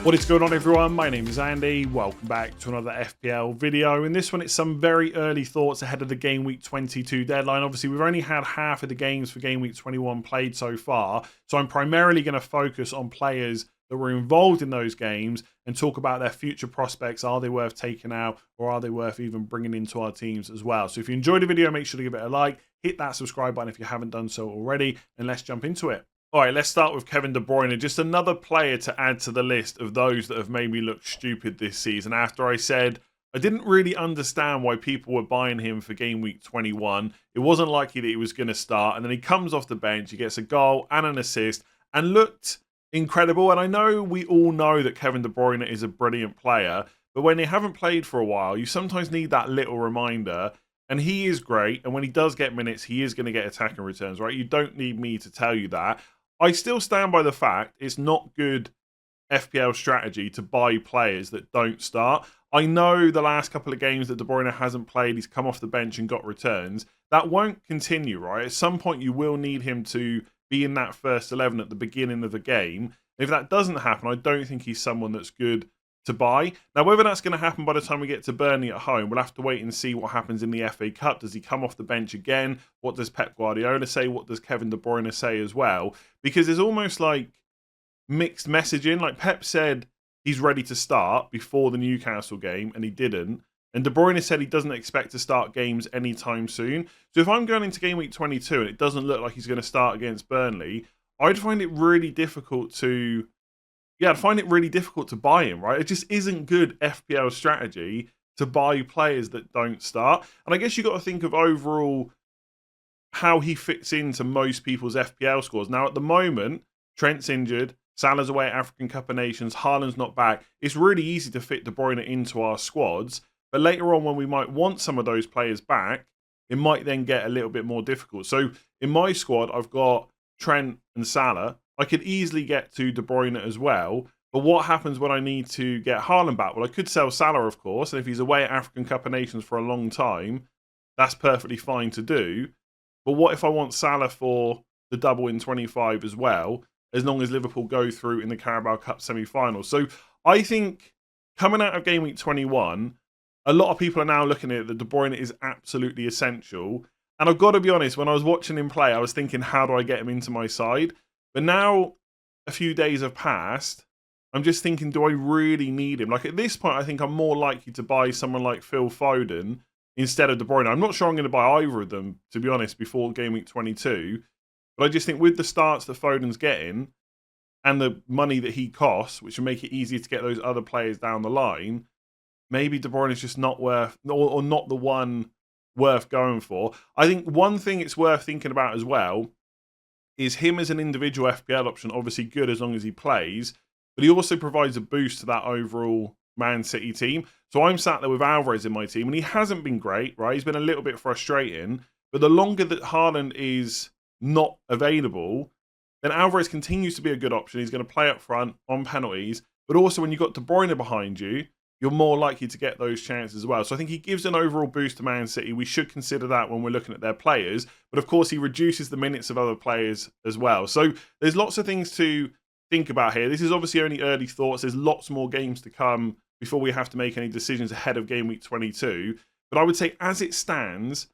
What is going on, everyone? My name is Andy. Welcome back to another FPL video. In this one, it's some very early thoughts ahead of the Game Week 22 deadline. Obviously, we've only had half of the games for Game Week 21 played so far, so I'm primarily going to focus on players that were involved in those games and talk about their future prospects. Are they worth taking out, or are they worth even bringing into our teams as well? So if you enjoyed the video, make sure to give it a like, hit that subscribe button if you haven't done so already, and let's jump into it. All right, let's start with Kevin De Bruyne. Just another player to add to the list of those that have made me look stupid this season. After I said I didn't really understand why people were buying him for Game Week 21. It wasn't likely that he was going to start. And then he comes off the bench, he gets a goal and an assist and looked incredible. And I know we all know that Kevin De Bruyne is a brilliant player. But when they haven't played for a while, you sometimes need that little reminder. And he is great. And when he does get minutes, he is going to get attacking returns, right? You don't need me to tell you that. I still stand by the fact it's not good FPL strategy to buy players that don't start. I know the last couple of games that De Bruyne hasn't played, he's come off the bench and got returns. That won't continue, right? At some point, you will need him to be in that first 11 at the beginning of the game. If that doesn't happen, I don't think he's someone that's good to buy. Now, whether that's going to happen by the time we get to Burnley at home, we'll have to wait and see what happens in the FA Cup. Does he come off the bench again? What does Pep Guardiola say? What does Kevin De Bruyne say as well? Because there's almost like mixed messaging. Like Pep said he's ready to start before the Newcastle game, and he didn't. And De Bruyne said he doesn't expect to start games anytime soon. So if I'm going into Game Week 22 and it doesn't look like he's going to start against Burnley, I'd find it really difficult to I'd find it really difficult to buy him, right? It just isn't good FPL strategy to buy players that don't start. And I guess you've got to think of overall how he fits into most people's FPL scores. Now, at the moment, Trent's injured, Salah's away at African Cup of Nations, Haaland's not back. It's really easy to fit De Bruyne into our squads. But later on, when we might want some of those players back, it might then get a little bit more difficult. So in my squad, I've got Trent and Salah. I could easily get to De Bruyne as well. But what happens when I need to get Haaland back? Well, I could sell Salah, of course. And if he's away at African Cup of Nations for a long time, that's perfectly fine to do. But what if I want Salah for the double in 25 as well, as long as Liverpool go through in the Carabao Cup semi-final? So I think coming out of Game Week 21, a lot of people are now looking at it that De Bruyne is absolutely essential. And I've got to be honest, when I was watching him play, I was thinking, how do I get him into my side? But now a few days have passed, I'm just thinking, do I really need him? Like at this point, I think I'm more likely to buy someone like Phil Foden instead of De Bruyne. I'm not sure I'm going to buy either of them, to be honest, before Game Week 22. But I just think with the starts that Foden's getting and the money that he costs, which will make it easier to get those other players down the line, maybe De Bruyne is just not worth, or not the one worth going for. I think one thing it's worth thinking about as well is him as an individual FPL option, obviously good as long as he plays, but he also provides a boost to that overall Man City team. So I'm sat there with Alvarez in my team, and he hasn't been great, right? He's been a little bit frustrating, but the longer that Haaland is not available, then Alvarez continues to be a good option. He's going to play up front on penalties, but also when you've got De Bruyne behind you, you're more likely to get those chances as well. So I think he gives an overall boost to Man City. We should consider that when we're looking at their players. But of course, he reduces the minutes of other players as well. So there's lots of things to think about here. This is obviously only early thoughts. There's lots more games to come before we have to make any decisions ahead of Game Week 22. But I would say as it stands,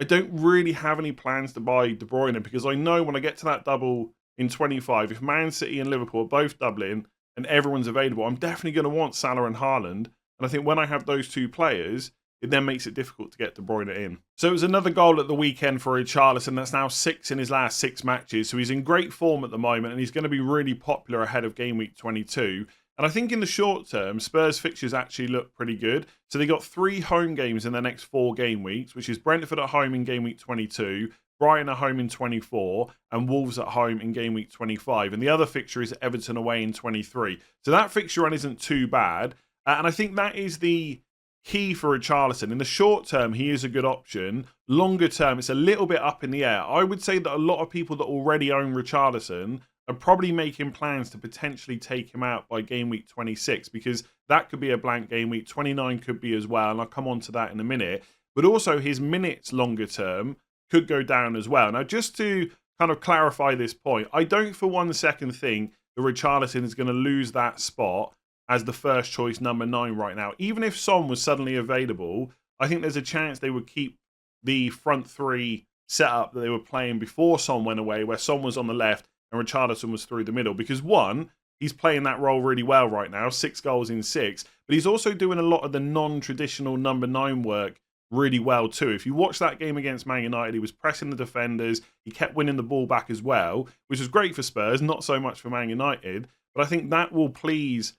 I don't really have any plans to buy De Bruyne because I know when I get to that double in 25, if Man City and Liverpool are both doubling, and everyone's available, I'm definitely going to want Salah and Haaland. And I think when I have those two players, it then makes it difficult to get De Bruyne in. So it was another goal at the weekend for Richarlison. That's now 6 in his last 6 matches. So he's in great form at the moment, and he's going to be really popular ahead of Game Week 22. And I think in the short term, Spurs fixtures actually look pretty good. So they got 3 home games in their next 4 game weeks, which is Brentford at home in Game Week 22, Brighton at home in 24, and Wolves at home in Game Week 25. And the other fixture is Everton away in 23. So that fixture run isn't too bad. And I think that is the key for Richarlison. In the short term, he is a good option. Longer term, it's a little bit up in the air. I would say that a lot of people that already own Richarlison are probably making plans to potentially take him out by Game Week 26, because that could be a blank game week. 29 could be as well, and I'll come on to that in a minute. But also his minutes longer term could go down as well. Now, just to kind of clarify this point, I don't for one second think that Richarlison is going to lose that spot as the first choice number 9 right now. Even if Son was suddenly available, I think there's a chance they would keep the front three setup that they were playing before Son went away, where Son was on the left and Richarlison was through the middle. Because one, he's playing that role really well right now, 6 goals in 6, but he's also doing a lot of the non-traditional number 9 work really well too. If you watch that game against Man United, he was pressing the defenders, he kept winning the ball back as well, which was great for Spurs, not so much for Man United, but I think that will please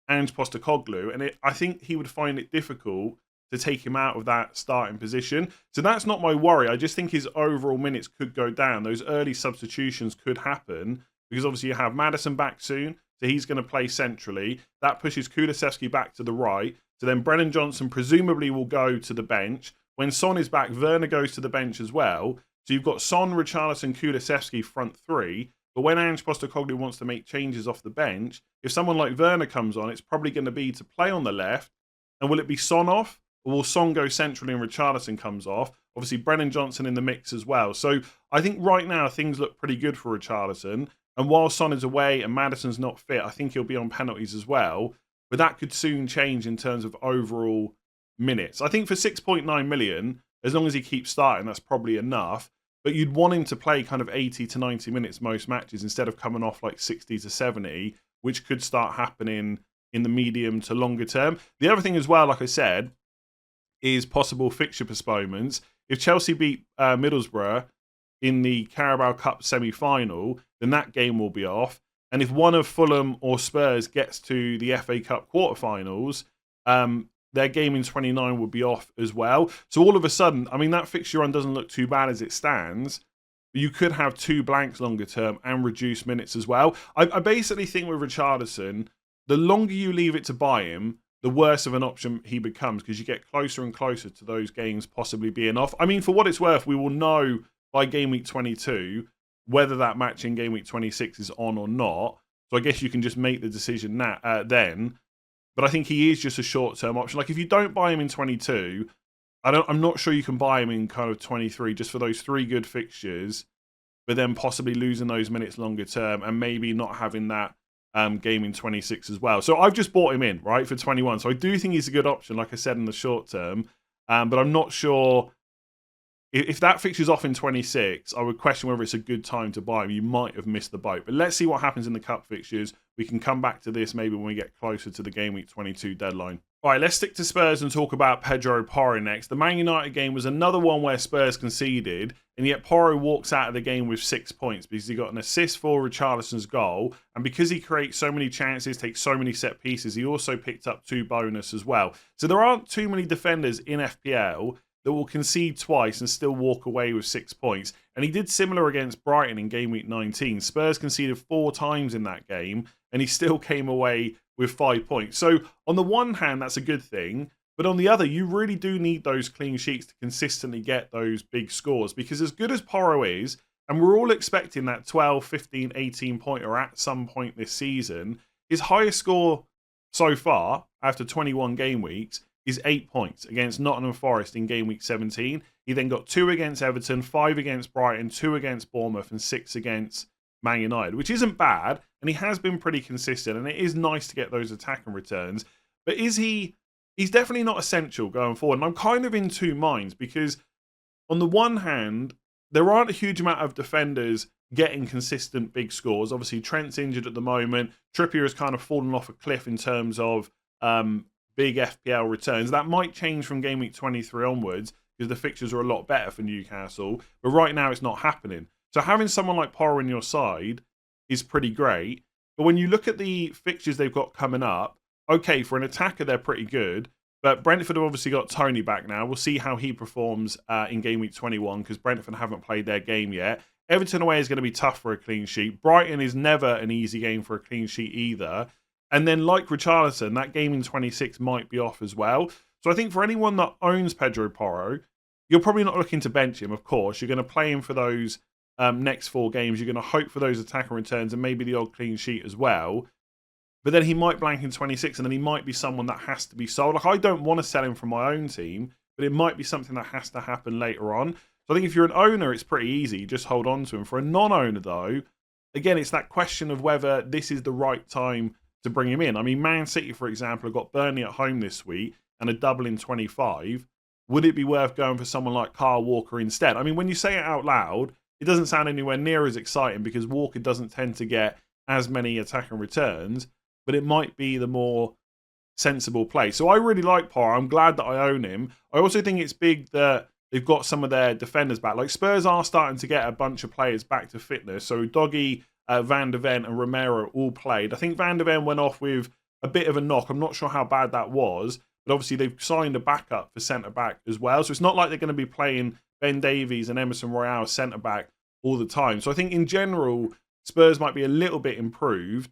Ange Postecoglou, and I think he would find it difficult to take him out of that starting position. So that's not my worry. I just think his overall minutes could go down. Those early substitutions could happen because obviously you have Maddison back soon, so he's going to play centrally. That pushes Kulusevski back to the right. So then Brennan Johnson presumably will go to the bench. When Son is back, Werner goes to the bench as well. So you've got Son, Richarlison, Kulusevski front three. But when Ange Postecoglou wants to make changes off the bench, if someone like Werner comes on, it's probably going to be to play on the left. And will it be Son off? Or will Son go centrally and Richarlison comes off? Obviously, Brennan Johnson in the mix as well. So I think right now things look pretty good for Richarlison. And while Son is away and Maddison's not fit, I think he'll be on penalties as well. But that could soon change in terms of overall minutes. I think for 6.9 million, as long as he keeps starting, that's probably enough. But you'd want him to play kind of 80 to 90 minutes most matches instead of coming off like 60 to 70, which could start happening in the medium to longer term. The other thing as well, like I said, is possible fixture postponements. If Chelsea beat Middlesbrough in the Carabao Cup semi-final, then that game will be off. And if one of Fulham or Spurs gets to the FA Cup quarterfinals, their game in 29 would be off as well. So all of a sudden, I mean, that fixture run doesn't look too bad as it stands. But you could have 2 blanks longer term and reduce minutes as well. I basically think with Richarlison, the longer you leave it to buy him, the worse of an option he becomes because you get closer and closer to those games possibly being off. I mean, for what it's worth, we will know by game week 22 whether that match in game week 26 is on or not. So I guess you can just make the decision then. But I think he is just a short-term option. Like if you don't buy him in 22, I'm not sure you can buy him in kind of 23 just for those 3 good fixtures, but then possibly losing those minutes longer term and maybe not having that game in 26 as well. So I've just bought him in, right, for 21. So I do think he's a good option, like I said, in the short term. But I'm not sure if that fixture's off in 26, I would question whether it's a good time to buy him. You might have missed the boat. But let's see what happens in the cup fixtures. We can come back to this maybe when we get closer to the game week 22 deadline. All right, let's stick to Spurs and talk about Pedro Porro next. The Man United game was another one where Spurs conceded, and yet Porro walks out of the game with 6 points because he got an assist for Richarlison's goal, and because he creates so many chances, takes so many set pieces, he also picked up 2 bonus as well. So there aren't too many defenders in FPL that will concede twice and still walk away with 6 points. And he did similar against Brighton in game week 19. Spurs conceded 4 times in that game, and he still came away with 5 points. So on the one hand, that's a good thing. But on the other, you really do need those clean sheets to consistently get those big scores. Because as good as Porro is, and we're all expecting that 12, 15, 18 pointer at some point this season, his highest score so far, after 21 game weeks, is 8 points against Nottingham Forest in game week 17. He then got 2 against Everton, 5 against Brighton, 2 against Bournemouth, and 6 against Man United, which isn't bad, and he has been pretty consistent, and it is nice to get those attacking returns. But is he... He's definitely not essential going forward, and I'm kind of in 2 minds, because on the one hand, there aren't a huge amount of defenders getting consistent big scores. Obviously, Trent's injured at the moment. Trippier has kind of fallen off a cliff in terms of big FPL returns. That might change from game week 23 onwards because the fixtures are a lot better for Newcastle. But right now, it's not happening. So having someone like Porro on your side is pretty great. But when you look at the fixtures they've got coming up, okay, for an attacker, they're pretty good. But Brentford have obviously got Tony back now. We'll see how he performs in game week 21 because Brentford haven't played their game yet. Everton away is going to be tough for a clean sheet. Brighton is never an easy game for a clean sheet either. And then like Richarlison, that game in 26 might be off as well. So I think for anyone that owns Pedro Porro, you're probably not looking to bench him, of course. You're going to play him for those next 4 games. You're going to hope for those attacker returns and maybe the odd clean sheet as well. But then he might blank in 26 and then he might be someone that has to be sold. Like I don't want to sell him from my own team, but it might be something that has to happen later on. So I think if you're an owner, it's pretty easy. Just hold on to him. For a non-owner though, again, it's that question of whether this is the right time to bring him in. I mean, Man City, for example, have got Burnley at home this week and a double in 25. Would it be worth going for someone like Kyle Walker instead? I mean, when you say it out loud, it doesn't sound anywhere near as exciting because Walker doesn't tend to get as many attacking returns, but it might be the more sensible play. So I really like Porro. I'm glad that I own him. I also think it's big that they've got some of their defenders back. Like Spurs are starting to get a bunch of players back to fitness. So Doggy, Van de Ven and Romero all played. I think Van de Ven went off with a bit of a knock. I'm not sure how bad that was, but obviously they've signed a backup for centre-back as well. So it's not like they're going to be playing Ben Davies and Emerson Royale centre-back all the time. So I think in general, Spurs might be a little bit improved,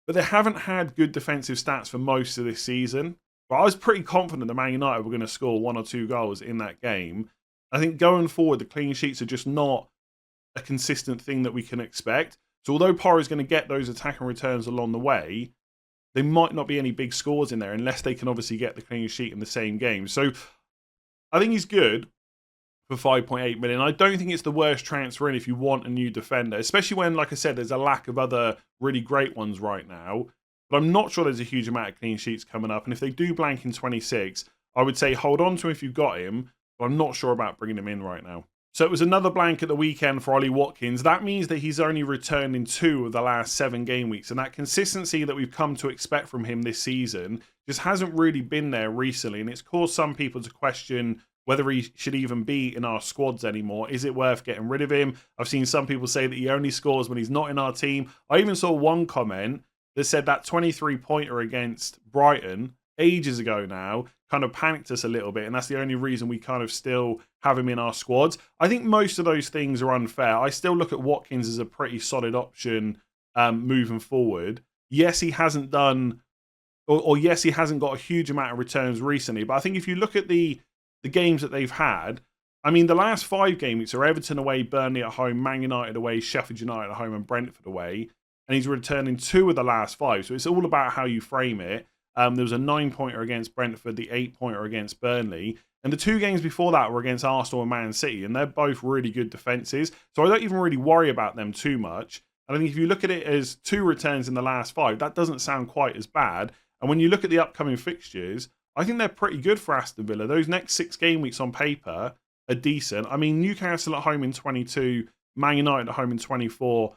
but they haven't had good defensive stats for most of this season. But I was pretty confident that Man United were going to score 1 or 2 goals in that game. I think going forward, the clean sheets are just not a consistent thing that we can expect. So although Porro is going to get those attacking returns along the way, there might not be any big scores in there unless they can obviously get the clean sheet in the same game. So I think he's good for 5.8 million. I don't think it's the worst transfer in if you want a new defender, especially when, like I said, there's a lack of other really great ones right now. But I'm not sure there's a huge amount of clean sheets coming up. And if they do blank in 26, I would say hold on to him if you've got him, but I'm not sure about bringing him in right now. So it was another blank at the weekend for Ollie Watkins. That means that he's only returned in 2 of the last 7 game weeks. And that consistency that we've come to expect from him this season just hasn't really been there recently. And it's caused some people to question whether he should even be in our squads anymore. Is it worth getting rid of him? I've seen some people say that he only scores when he's not in our team. I even saw one comment that said that 23-pointer against Brighton ages ago now kind of panicked us a little bit, and that's the only reason we kind of still have him in our squads. I think most of those things are unfair. I still look at Watkins as a pretty solid option moving forward. Yes, he hasn't done, or yes, he hasn't got a huge amount of returns recently, but I think if you look at the games that they've had, I mean, the last 5 game weeks are Everton away, Burnley at home, Man United away, Sheffield United at home, and Brentford away. And he's returning 2 of the last 5. So it's all about how you frame it. There was a 9-pointer against Brentford, the 8-pointer against Burnley. And the 2 games before that were against Arsenal and Man City. And they're both really good defences. So I don't even really worry about them too much. And I think if you look at it as 2 returns in the last 5, that doesn't sound quite as bad. And when you look at the upcoming fixtures, I think they're pretty good for Aston Villa. Those next 6 game weeks on paper are decent. I mean, Newcastle at home in 22, Man United at home in 24,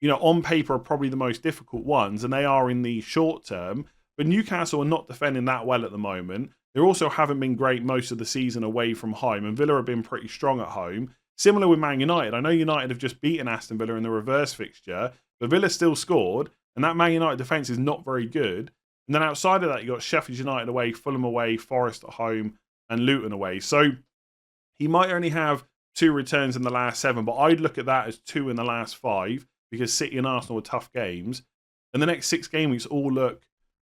on paper are probably the most difficult ones, and they are in the short term. But Newcastle are not defending that well at the moment. They also haven't been great most of the season away from home, and Villa have been pretty strong at home. Similar with Man United. I know United have just beaten Aston Villa in the reverse fixture, but Villa still scored, and that Man United defence is not very good. And then outside of that, you've got Sheffield United away, Fulham away, Forest at home, and Luton away. So he might only have 2 returns in the last 7, but I'd look at that as 2 in the last 5, because City and Arsenal were tough games. And the next 6 game weeks all look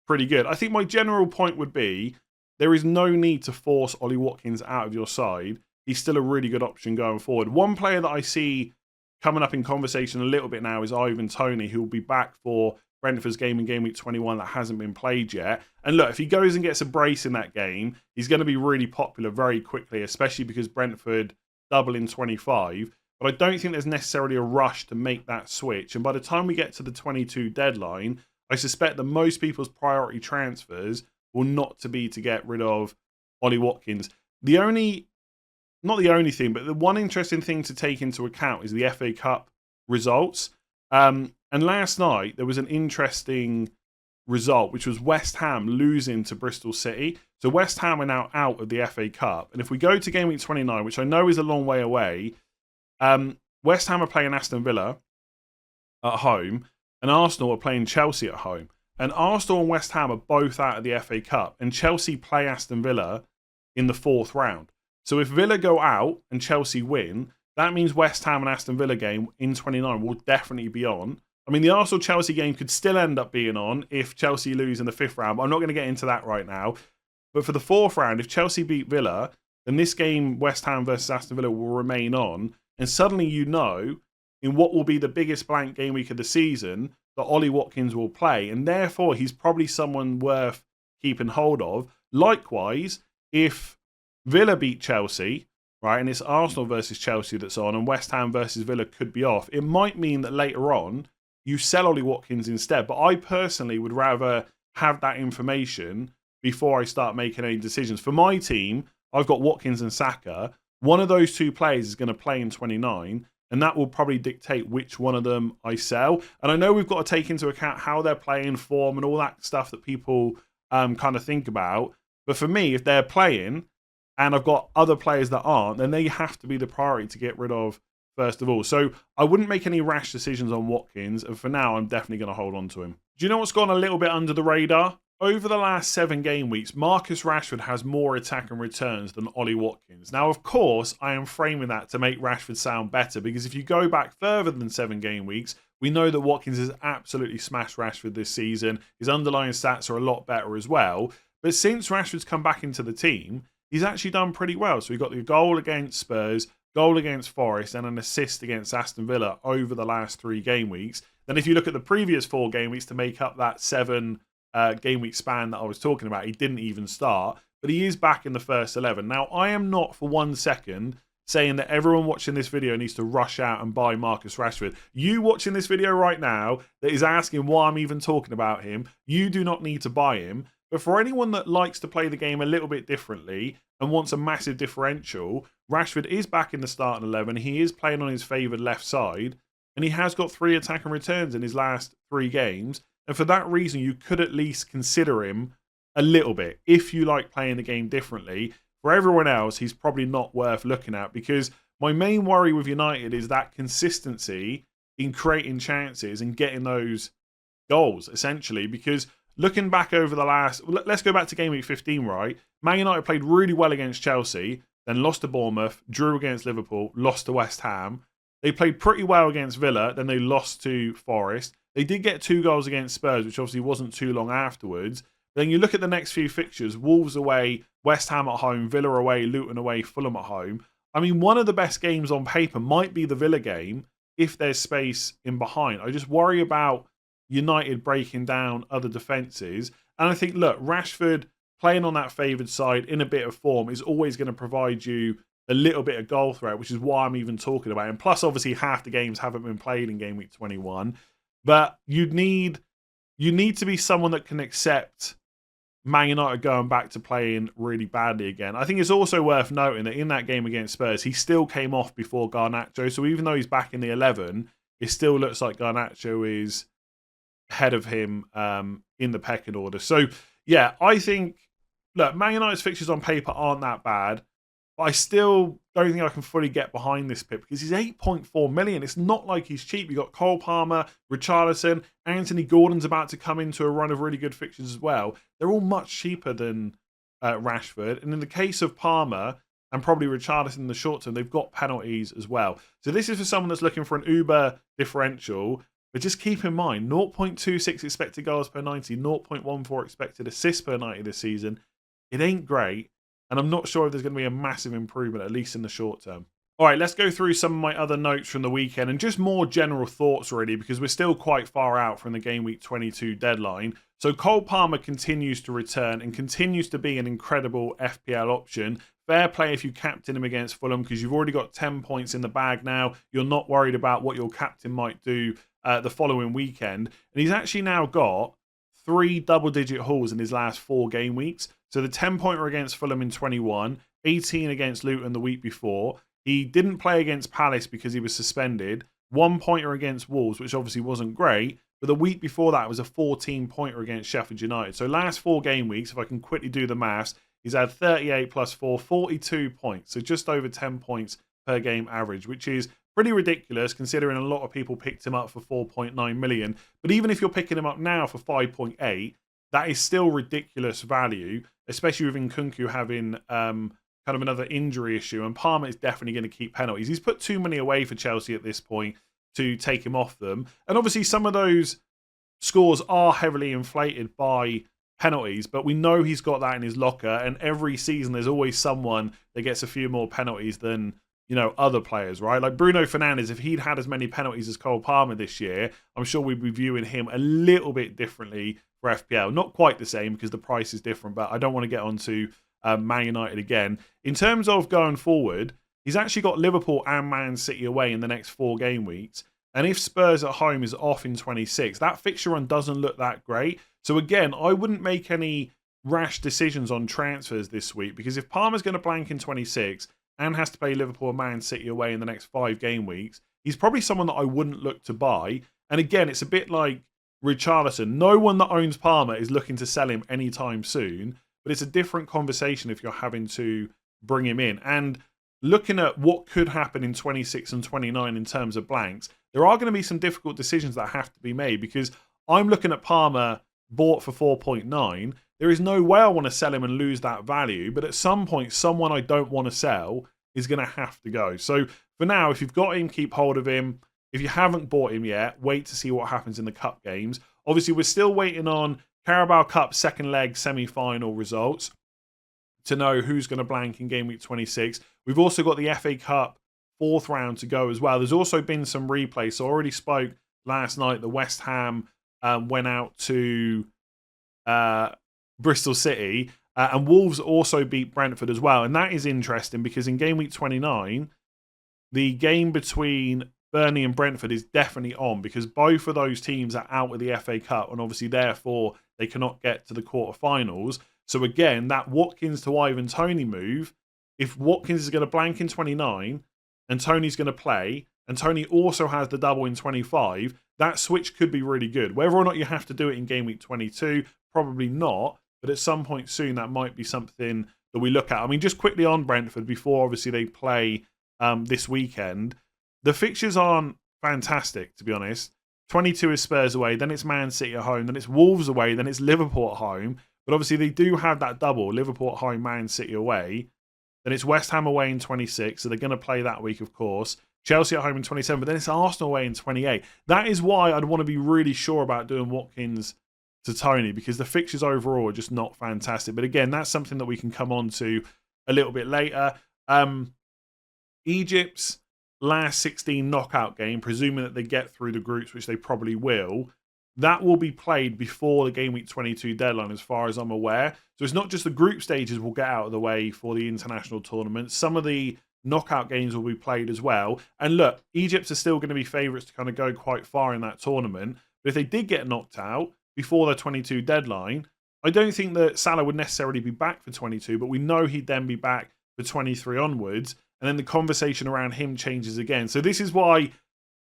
pretty good. I think my general point would be there is no need to force Ollie Watkins out of your side. He's still a really good option going forward. One player that I see coming up in conversation a little bit now is Ivan Toney, who will be back for Brentford's game in game week 21 that hasn't been played yet. And look, if he goes and gets a brace in that game, he's going to be really popular very quickly, especially because Brentford double in 25. But I don't think there's necessarily a rush to make that switch. And by the time we get to the 22 deadline, I suspect that most people's priority transfers will not to be to get rid of Ollie Watkins. Not the only thing, but the one interesting thing to take into account is the FA Cup results. And last night, there was an interesting result, which was West Ham losing to Bristol City. So West Ham are now out of the FA Cup. And if we go to game week 29, which I know is a long way away, West Ham are playing Aston Villa at home, and Arsenal are playing Chelsea at home. And Arsenal and West Ham are both out of the FA Cup, and Chelsea play Aston Villa in the 4th round. So if Villa go out and Chelsea win, that means West Ham and Aston Villa game in 29 will definitely be on. I mean, the Arsenal-Chelsea game could still end up being on if Chelsea lose in the 5th round, but I'm not going to get into that right now. But for the 4th round, if Chelsea beat Villa, then this game, West Ham versus Aston Villa, will remain on. And suddenly in what will be the biggest blank game week of the season, that Ollie Watkins will play. And therefore, he's probably someone worth keeping hold of. Likewise, if Villa beat Chelsea, right, and it's Arsenal versus Chelsea that's on, and West Ham versus Villa could be off, it might mean that later on, you sell Ollie Watkins instead. But I personally would rather have that information before I start making any decisions. For my team, I've got Watkins and Saka. One of those two players is going to play in 29, and that will probably dictate which one of them I sell. And I know we've got to take into account how they're playing, form, and all that stuff that people kind of think about. But for me, if they're playing and I've got other players that aren't, then they have to be the priority to get rid of first of all. So I wouldn't make any rash decisions on Watkins, and for now, I'm definitely going to hold on to him. Do you know what's gone a little bit under the radar? Over the last 7 game weeks, Marcus Rashford has more attack and returns than Ollie Watkins. Now, of course, I am framing that to make Rashford sound better, because if you go back further than 7 game weeks, we know that Watkins has absolutely smashed Rashford this season. His underlying stats are a lot better as well. But since Rashford's come back into the team, he's actually done pretty well. So he got the goal against Spurs, goal against Forest, and an assist against Aston Villa over the last 3 game weeks. Then if you look at the previous 4 game weeks to make up that 7 game week span that I was talking about, he didn't even start, but he is back in the first 11. Now, I am not for 1 second saying that everyone watching this video needs to rush out and buy Marcus Rashford. You watching this video right now that is asking why I'm even talking about him, you do not need to buy him. But for anyone that likes to play the game a little bit differently and wants a massive differential, Rashford is back in the starting 11. He is playing on his favoured left side, and he has got 3 attack and returns in his last 3 games. And for that reason, you could at least consider him a little bit if you like playing the game differently. For everyone else, he's probably not worth looking at, because my main worry with United is that consistency in creating chances and getting those goals, essentially. Because looking back over the last... Let's go back to game week 15, right? Man United played really well against Chelsea, then lost to Bournemouth, drew against Liverpool, lost to West Ham. They played pretty well against Villa, then they lost to Forest. They did get 2 goals against Spurs, which obviously wasn't too long afterwards. Then you look at the next few fixtures: Wolves away, West Ham at home, Villa away, Luton away, Fulham at home. I mean, one of the best games on paper might be the Villa game if there's space in behind. I just worry about United breaking down other defences. And I think, look, Rashford playing on that favoured side in a bit of form is always going to provide you a little bit of goal threat, which is why I'm even talking about him. Plus, obviously, half the games haven't been played in game week 21. But you need to be someone that can accept Man United going back to playing really badly again. I think it's also worth noting that in that game against Spurs, he still came off before Garnacho. So even though he's back in the 11, it still looks like Garnacho is ahead of him in the pecking order. So, yeah, I think, look, Man United's fixtures on paper aren't that bad. But I still don't think I can fully get behind this pick, because he's 8.4 million. It's not like he's cheap. You've got Cole Palmer, Richarlison, Anthony Gordon's about to come into a run of really good fixtures as well. They're all much cheaper than Rashford. And in the case of Palmer and probably Richarlison in the short term, they've got penalties as well. So this is for someone that's looking for an uber differential. But just keep in mind, 0.26 expected goals per 90, 0.14 expected assists per 90 this season. It ain't great. And I'm not sure if there's going to be a massive improvement, at least in the short term. All right, let's go through some of my other notes from the weekend and just more general thoughts, really, because we're still quite far out from the Game Week 22 deadline. So Cole Palmer continues to return and continues to be an incredible FPL option. Fair play if you captain him against Fulham, because you've already got 10 points in the bag now. You're not worried about what your captain might do the following weekend. And he's actually now got 3 double-digit hauls in his last 4 game weeks. So the 10-pointer against Fulham in 21, 18 against Luton the week before. He didn't play against Palace because he was suspended. 1-pointer against Wolves, which obviously wasn't great. But the week before that was a 14-pointer against Sheffield United. So last 4 game weeks, if I can quickly do the maths, he's had 38 plus 4, 42 points. So just over 10 points per game average, which is pretty ridiculous considering a lot of people picked him up for 4.9 million. But even if you're picking him up now for 5.8, that is still ridiculous value, especially with Nkunku having kind of another injury issue. And Palmer is definitely going to keep penalties. He's put too many away for Chelsea at this point to take him off them. And obviously some of those scores are heavily inflated by penalties, but we know he's got that in his locker. And every season there's always someone that gets a few more penalties than, you know, other players, right? Like Bruno Fernandes, if he'd had as many penalties as Cole Palmer this year, I'm sure we'd be viewing him a little bit differently for FPL. Not quite the same because the price is different, but I don't want to get onto Man United again. In terms of going forward, he's actually got Liverpool and Man City away in the next 4 game weeks. And if Spurs at home is off in 26, that fixture run doesn't look that great. So again, I wouldn't make any rash decisions on transfers this week, because if Palmer's going to blank in 26 and has to play Liverpool and Man City away in the next 5 game weeks, he's probably someone that I wouldn't look to buy. And again, it's a bit like Richarlison. No one that owns Palmer is looking to sell him anytime soon, but it's a different conversation if you're having to bring him in. And looking at what could happen in 26 and 29 in terms of blanks, there are going to be some difficult decisions that have to be made, because I'm looking at Palmer bought for 4.9. There is no way I want to sell him and lose that value, but at some point, someone I don't want to sell is going to have to go. So for now, if you've got him, keep hold of him. If you haven't bought him yet, wait to see what happens in the cup games. Obviously, we're still waiting on Carabao Cup second leg semi-final results to know who's going to blank in game week 26. We've also got the FA Cup 4th round to go as well. There's also been some replays. So I already spoke last night that West Ham went out to Bristol City, and Wolves also beat Brentford as well. And that is interesting, because in game week 29, the game between Burnley and Brentford is definitely on, because both of those teams are out of the FA Cup, and obviously therefore they cannot get to the quarterfinals. So again, that Watkins to Ivan Toney move, if Watkins is going to blank in 29 and Toney's going to play, and Toney also has the double in 25, that switch could be really good. Whether or not you have to do it in game week 22, probably not, but at some point soon that might be something that we look at. I mean, just quickly on Brentford, before obviously they play this weekend, the fixtures aren't fantastic, to be honest. 22 is Spurs away, then it's Man City at home, then it's Wolves away, then it's Liverpool at home. But obviously they do have that double, Liverpool at home, Man City away. Then it's West Ham away in 26, so they're going to play that week, of course. Chelsea at home in 27, but then it's Arsenal away in 28. That is why I'd want to be really sure about doing Watkins to Toney, because the fixtures overall are just not fantastic. But again, that's something that we can come on to a little bit later. Egypt's last 16 knockout game, presuming that they get through the groups, which they probably will, that will be played before the game week 22 deadline, as far as I'm aware. So it's not just the group stages will get out of the way for the international tournament. Some of the knockout games will be played as well. And look, Egypt are still going to be favourites to kind of go quite far in that tournament. But if they did get knocked out before the 22 deadline, I don't think that Salah would necessarily be back for 22, but we know he'd then be back for 23 onwards. And then the conversation around him changes again. So this is why,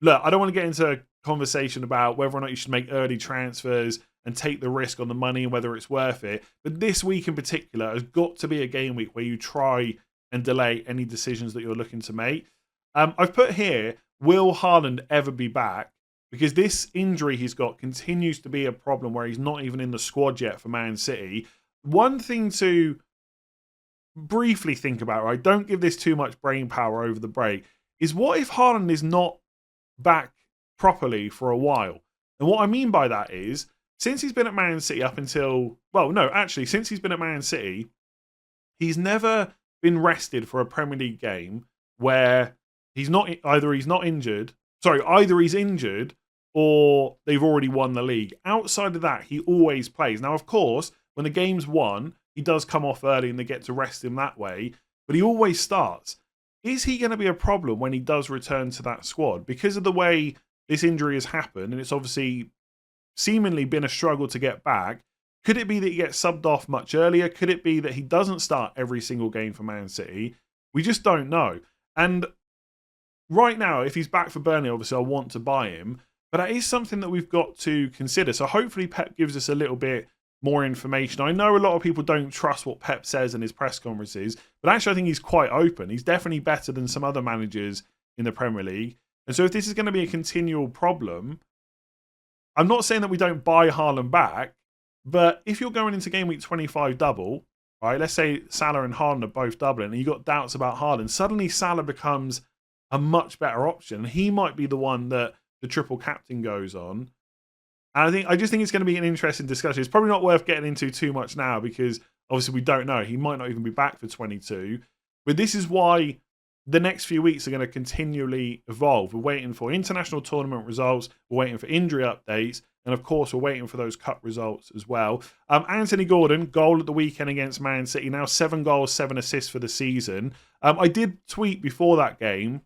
look, I don't want to get into a conversation about whether or not you should make early transfers and take the risk on the money and whether it's worth it. But this week in particular has got to be a game week where you try and delay any decisions that you're looking to make. I've put here, will Haaland ever be back? Because this injury he's got continues to be a problem where he's not even in the squad yet for Man City. One thing to briefly think about, right? Don't give this too much brain power over the break, is what if Haaland is not back properly for a while? And what I mean by that is, since he's been at Man City up until, well, no, actually, since he's been at Man City, he's never been rested for a Premier League game where either he's injured or they've already won the league. Outside of that, he always plays. Now, of course, when the game's won, he does come off early and they get to rest him that way, but he always starts. Is he going to be a problem when he does return to that squad? Because of the way this injury has happened, and it's obviously seemingly been a struggle to get back, could it be that he gets subbed off much earlier? Could it be that he doesn't start every single game for Man City? We just don't know. And right now, if he's back for Burnley, obviously I want to buy him, but that is something that we've got to consider. So hopefully Pep gives us a little bit more information. I know a lot of people don't trust what Pep says in his press conferences, but actually I think he's quite open. He's definitely better than some other managers in the Premier League. And so if this is going to be a continual problem, I'm not saying that we don't buy Haaland back, but if you're going into game week 25 double, right, let's say Salah and Haaland are both doubling and you've got doubts about Haaland, suddenly Salah becomes a much better option. He might be the one that the triple captain goes on. And I just think it's going to be an interesting discussion. It's probably not worth getting into too much now because obviously we don't know. He might not even be back for 22. But this is why the next few weeks are going to continually evolve. We're waiting for international tournament results. We're waiting for injury updates. And of course, we're waiting for those cup results as well. Anthony Gordon, goal at the weekend against Man City. Now 7 goals, 7 assists for the season. I did tweet before that game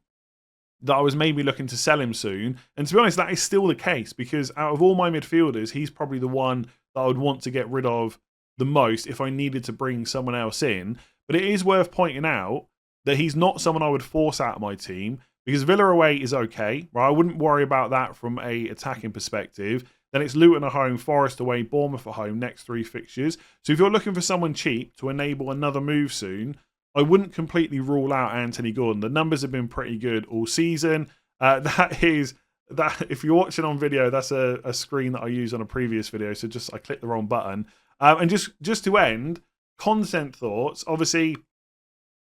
that I was maybe looking to sell him soon. And to be honest, that is still the case, because out of all my midfielders, he's probably the one that I would want to get rid of the most if I needed to bring someone else in. But it is worth pointing out that he's not someone I would force out of my team, because Villa away is okay, right? I wouldn't worry about that from a attacking perspective. Then it's Luton at home, Forest away, Bournemouth at home, next 3 fixtures. So if you're looking for someone cheap to enable another move soon, I wouldn't completely rule out Anthony Gordon. The numbers have been pretty good all season. If you're watching on video, that's a screen that I used on a previous video. So I clicked the wrong button. And just to end, content thoughts. Obviously,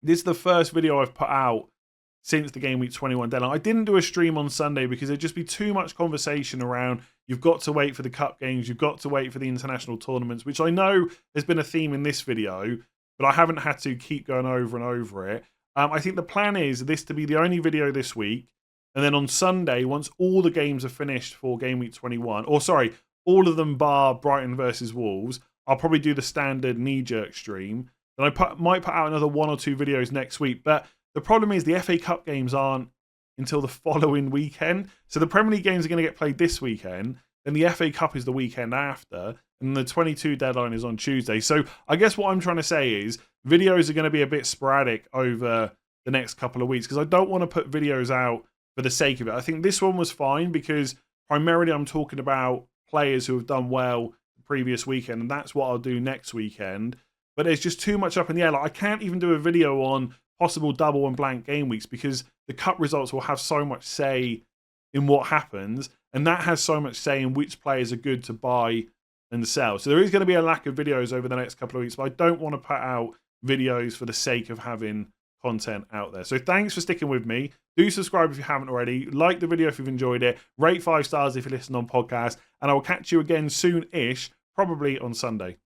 this is the first video I've put out since the Game Week 21 deadline. I didn't do a stream on Sunday because there'd just be too much conversation around you've got to wait for the cup games, you've got to wait for the international tournaments, which I know has been a theme in this video, but I haven't had to keep going over and over it. I think the plan is this to be the only video this week, and then on Sunday, once all the games are finished for Game Week 21, or sorry, all of them bar Brighton versus Wolves, I'll probably do the standard knee-jerk stream. Then I might put out another 1 or 2 videos next week, but the problem is the FA Cup games aren't until the following weekend. So the Premier League games are going to get played this weekend, then the FA Cup is the weekend after, and the 22 deadline is on Tuesday. So I guess what I'm trying to say is videos are going to be a bit sporadic over the next couple of weeks, because I don't want to put videos out for the sake of it. I think this one was fine because primarily I'm talking about players who have done well the previous weekend, and that's what I'll do next weekend. But there's just too much up in the air. Like, I can't even do a video on possible double and blank game weeks because the cup results will have so much say in what happens, and that has so much say in which players are good to buy and sell. So there is going to be a lack of videos over the next couple of weeks, but I don't want to put out videos for the sake of having content out there. So thanks for sticking with me. Do subscribe if you haven't already. Like the video if you've enjoyed it. Rate 5 stars if you listen on podcast. And I will catch you again soon-ish, probably on Sunday.